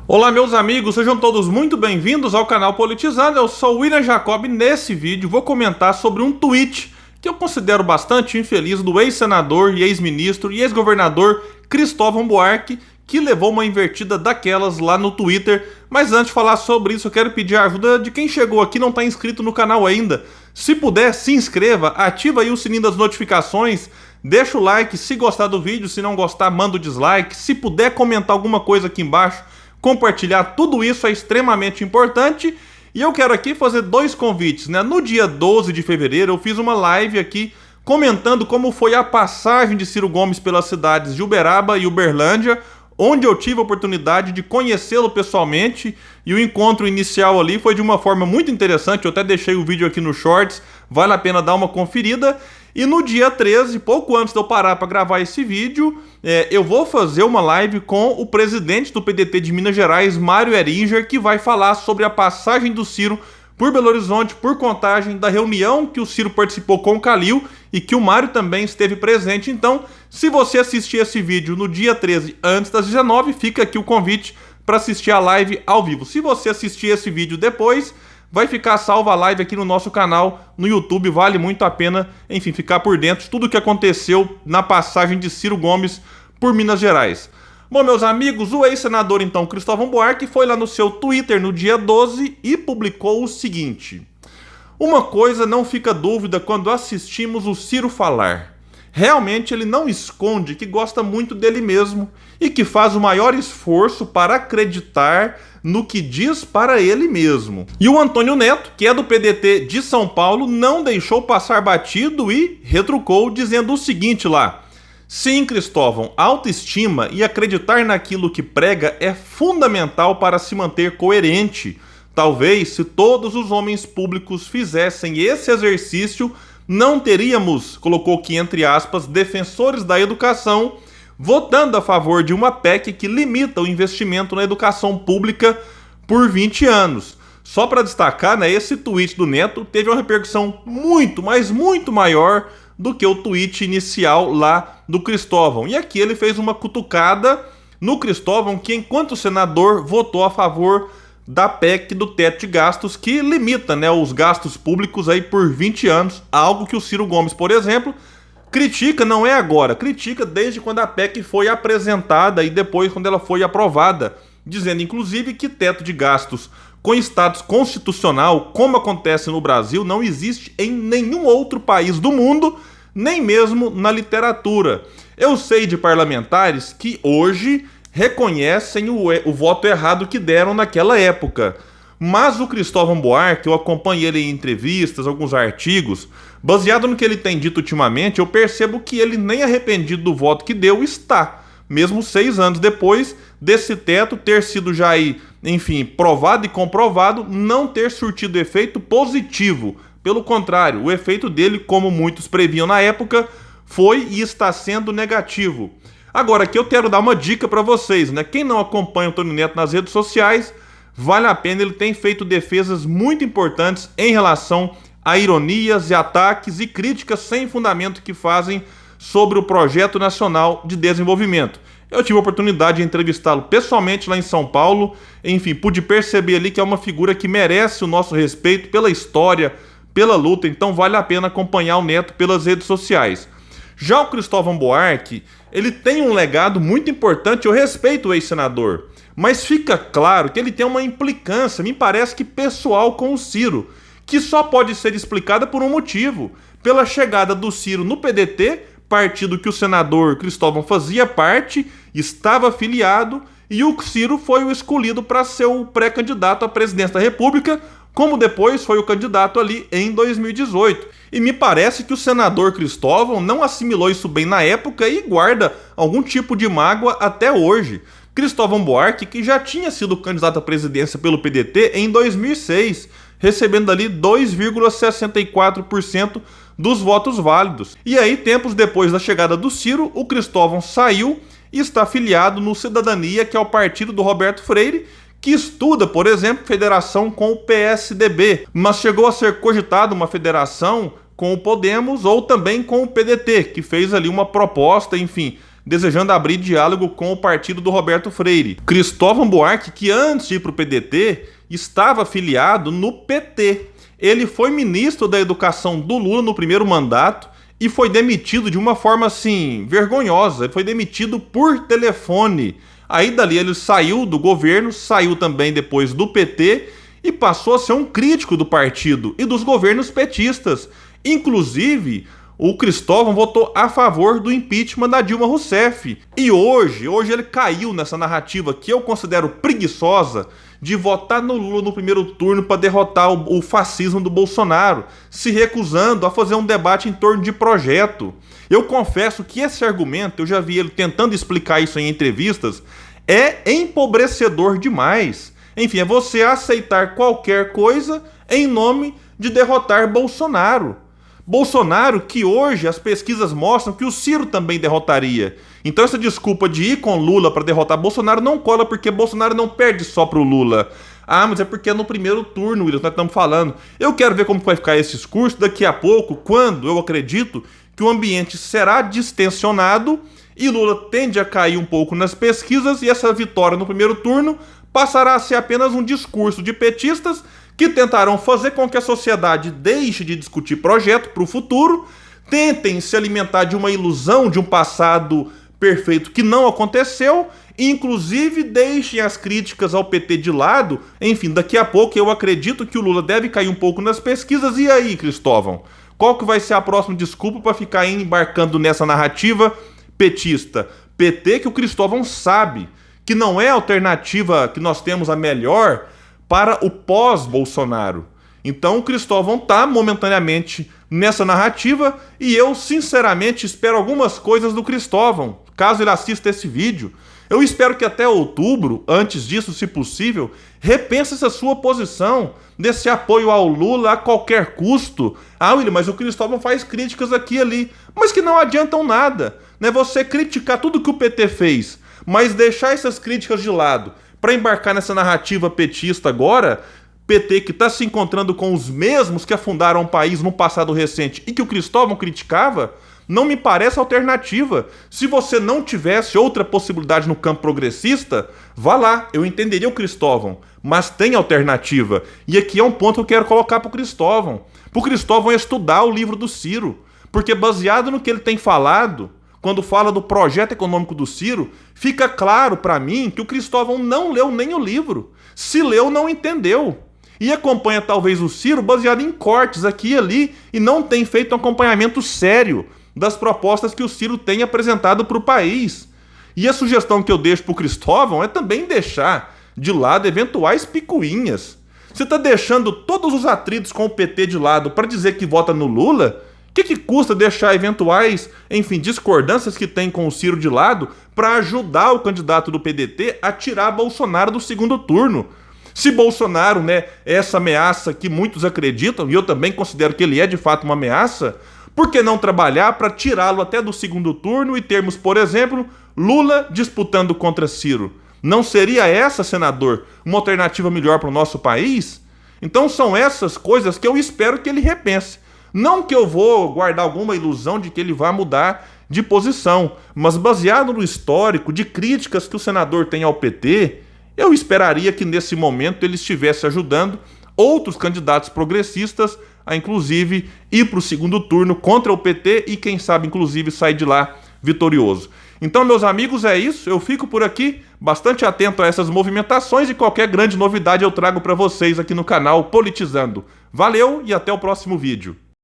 Olá meus amigos, sejam todos muito bem-vindos ao canal Politizando. Eu sou o William Jacob e nesse vídeo vou comentar sobre um tweet que eu considero bastante infeliz do ex-senador e ex-ministro e ex-governador Cristóvão Buarque, que levou uma invertida daquelas lá no Twitter. Mas antes de falar sobre isso, eu quero pedir a ajuda de quem chegou aqui e não está inscrito no canal ainda. Se puder, se inscreva, ativa aí o sininho das notificações, deixa o like se gostar do vídeo, se não gostar, manda o dislike. Se puder comentar alguma coisa aqui embaixo, compartilhar, tudo isso é extremamente importante. E eu quero aqui fazer dois convites, né? No dia 12 de fevereiro eu fiz uma live aqui comentando como foi a passagem de Ciro Gomes pelas cidades de Uberaba e Uberlândia, onde eu tive a oportunidade de conhecê-lo pessoalmente, e o encontro inicial ali foi de uma forma muito interessante. Eu até deixei o vídeo aqui no Shorts, vale a pena dar uma conferida. E no dia 13, pouco antes de eu parar para gravar esse vídeo, eu vou fazer uma live com o presidente do PDT de Minas Gerais, Mário Heringer, que vai falar sobre a passagem do Ciro por Belo Horizonte, por Contagem, da reunião que o Ciro participou com o Calil e que o Mário também esteve presente. Então, se você assistir esse vídeo no dia 13, antes das 19, fica aqui o convite para assistir a live ao vivo. Se você assistir esse vídeo depois, vai ficar salva a live aqui no nosso canal no YouTube, vale muito a pena, enfim, ficar por dentro de tudo o que aconteceu na passagem de Ciro Gomes por Minas Gerais. Bom, meus amigos, o ex-senador, então, Cristóvão Buarque, foi lá no seu Twitter no dia 12 e publicou o seguinte: uma coisa não fica dúvida quando assistimos o Ciro falar. Realmente ele não esconde que gosta muito dele mesmo e que faz o maior esforço para acreditar no que diz para ele mesmo. E o Antônio Neto, que é do PDT de São Paulo, não deixou passar batido e retrucou dizendo o seguinte lá: sim, Cristóvão, autoestima e acreditar naquilo que prega é fundamental para se manter coerente. Talvez, se todos os homens públicos fizessem esse exercício, não teríamos, colocou aqui entre aspas, defensores da educação votando a favor de uma PEC que limita o investimento na educação pública por 20 anos. Só para destacar, né, esse tweet do Neto teve uma repercussão muito, mas muito maior do que o tweet inicial lá do Cristóvão. E aqui ele fez uma cutucada no Cristóvão, que enquanto senador votou a favor da PEC do teto de gastos, que limita, né, os gastos públicos aí por 20 anos, algo que o Ciro Gomes, por exemplo, critica, não é agora, critica desde quando a PEC foi apresentada e depois quando ela foi aprovada, dizendo inclusive que teto de gastos com status constitucional, como acontece no Brasil, não existe em nenhum outro país do mundo, nem mesmo na literatura. Eu sei de parlamentares que hoje reconhecem o voto errado que deram naquela época. Mas o Cristóvão Buarque, eu acompanhei ele em entrevistas, alguns artigos, baseado no que ele tem dito ultimamente, eu percebo que ele nem arrependido do voto que deu está, mesmo 6 anos depois desse teto ter sido já aí, enfim, provado e comprovado, não ter surtido efeito positivo. Pelo contrário, o efeito dele, como muitos previam na época, foi e está sendo negativo. Agora, aqui eu quero dar uma dica para vocês, né? Quem não acompanha o Antônio Neto nas redes sociais, vale a pena, ele tem feito defesas muito importantes em relação a ironias e ataques e críticas sem fundamento que fazem sobre o Projeto Nacional de Desenvolvimento. Eu tive a oportunidade de entrevistá-lo pessoalmente lá em São Paulo, enfim, pude perceber ali que é uma figura que merece o nosso respeito pela história, pela luta, então vale a pena acompanhar o Neto pelas redes sociais. Já o Cristóvão Buarque, ele tem um legado muito importante, eu respeito o ex-senador, mas fica claro que ele tem uma implicância, me parece que pessoal, com o Ciro, que só pode ser explicada por um motivo: pela chegada do Ciro no PDT, partido que o senador Cristóvão fazia parte, estava afiliado, e o Ciro foi o escolhido para ser o pré-candidato à presidência da República, como depois foi o candidato ali em 2018. E me parece que o senador Cristóvão não assimilou isso bem na época e guarda algum tipo de mágoa até hoje. Cristóvão Buarque, que já tinha sido candidato à presidência pelo PDT em 2006, recebendo ali 2,64% dos votos válidos. E aí, tempos depois da chegada do Ciro, o Cristóvão saiu e está afiliado no Cidadania, que é o partido do Roberto Freire, que estuda, por exemplo, federação com o PSDB, mas chegou a ser cogitado uma federação com o Podemos ou também com o PDT, que fez ali uma proposta, enfim, desejando abrir diálogo com o partido do Roberto Freire. Cristóvão Buarque, que antes de ir para o PDT, estava afiliado no PT. Ele foi ministro da Educação do Lula no primeiro mandato e foi demitido de uma forma, assim, vergonhosa. Ele foi demitido por telefone. Aí dali ele saiu do governo, saiu também depois do PT e passou a ser um crítico do partido e dos governos petistas. Inclusive, o Cristóvão votou a favor do impeachment da Dilma Rousseff. E hoje ele caiu nessa narrativa que eu considero preguiçosa de votar no Lula no primeiro turno para derrotar o fascismo do Bolsonaro, se recusando a fazer um debate em torno de projeto. Eu confesso que esse argumento, eu já vi ele tentando explicar isso em entrevistas, é empobrecedor demais. Enfim, é você aceitar qualquer coisa em nome de derrotar Bolsonaro. Bolsonaro, que hoje as pesquisas mostram que o Ciro também derrotaria. Então essa desculpa de ir com Lula para derrotar Bolsonaro não cola, porque Bolsonaro não perde só pro Lula. Ah, mas é porque é no primeiro turno, William, nós estamos falando. Eu quero ver como vai ficar esse discurso daqui a pouco, quando eu acredito que o ambiente será distensionado e Lula tende a cair um pouco nas pesquisas e essa vitória no primeiro turno passará a ser apenas um discurso de petistas que tentarão fazer com que a sociedade deixe de discutir projeto para o futuro, tentem se alimentar de uma ilusão de um passado perfeito que não aconteceu, e inclusive deixem as críticas ao PT de lado. Enfim, daqui a pouco eu acredito que o Lula deve cair um pouco nas pesquisas. E aí, Cristóvão? Qual que vai ser a próxima desculpa para ficar embarcando nessa narrativa petista? PT que o Cristóvão sabe que não é a alternativa que nós temos a melhor para o pós-Bolsonaro. Então o Cristóvão está momentaneamente nessa narrativa e eu sinceramente espero algumas coisas do Cristóvão, caso ele assista esse vídeo. Eu espero que até outubro, antes disso, se possível, repense essa sua posição desse apoio ao Lula a qualquer custo. Ah, William, mas o Cristóvão faz críticas aqui e ali, mas que não adiantam nada. Né? Você criticar tudo que o PT fez, mas deixar essas críticas de lado para embarcar nessa narrativa petista agora, PT que está se encontrando com os mesmos que afundaram o país no passado recente e que o Cristóvão criticava, não me parece alternativa. Se você não tivesse outra possibilidade no campo progressista, vá lá, eu entenderia o Cristóvão, mas tem alternativa. E aqui é um ponto que eu quero colocar para o Cristóvão. Para o Cristóvão estudar o livro do Ciro, porque baseado no que ele tem falado, quando fala do projeto econômico do Ciro, fica claro para mim que o Cristóvão não leu nem o livro. Se leu, não entendeu. E acompanha talvez o Ciro baseado em cortes aqui e ali e não tem feito um acompanhamento sério das propostas que o Ciro tem apresentado para o país. E a sugestão que eu deixo para o Cristóvão é também deixar de lado eventuais picuinhas. Você está deixando todos os atritos com o PT de lado para dizer que vota no Lula? O que custa deixar eventuais, enfim, discordâncias que tem com o Ciro de lado para ajudar o candidato do PDT a tirar Bolsonaro do segundo turno? Se Bolsonaro, né, é essa ameaça que muitos acreditam, e eu também considero que ele é de fato uma ameaça, por que não trabalhar para tirá-lo até do segundo turno e termos, por exemplo, Lula disputando contra Ciro? Não seria essa, senador, uma alternativa melhor para o nosso país? Então são essas coisas que eu espero que ele repense. Não que eu vou guardar alguma ilusão de que ele vai mudar de posição, mas baseado no histórico de críticas que o senador tem ao PT, eu esperaria que nesse momento ele estivesse ajudando outros candidatos progressistas a inclusive ir para o segundo turno contra o PT e quem sabe inclusive sair de lá vitorioso. Então, meus amigos, é isso. Eu fico por aqui, bastante atento a essas movimentações e qualquer grande novidade eu trago para vocês aqui no canal Politizando. Valeu e até o próximo vídeo.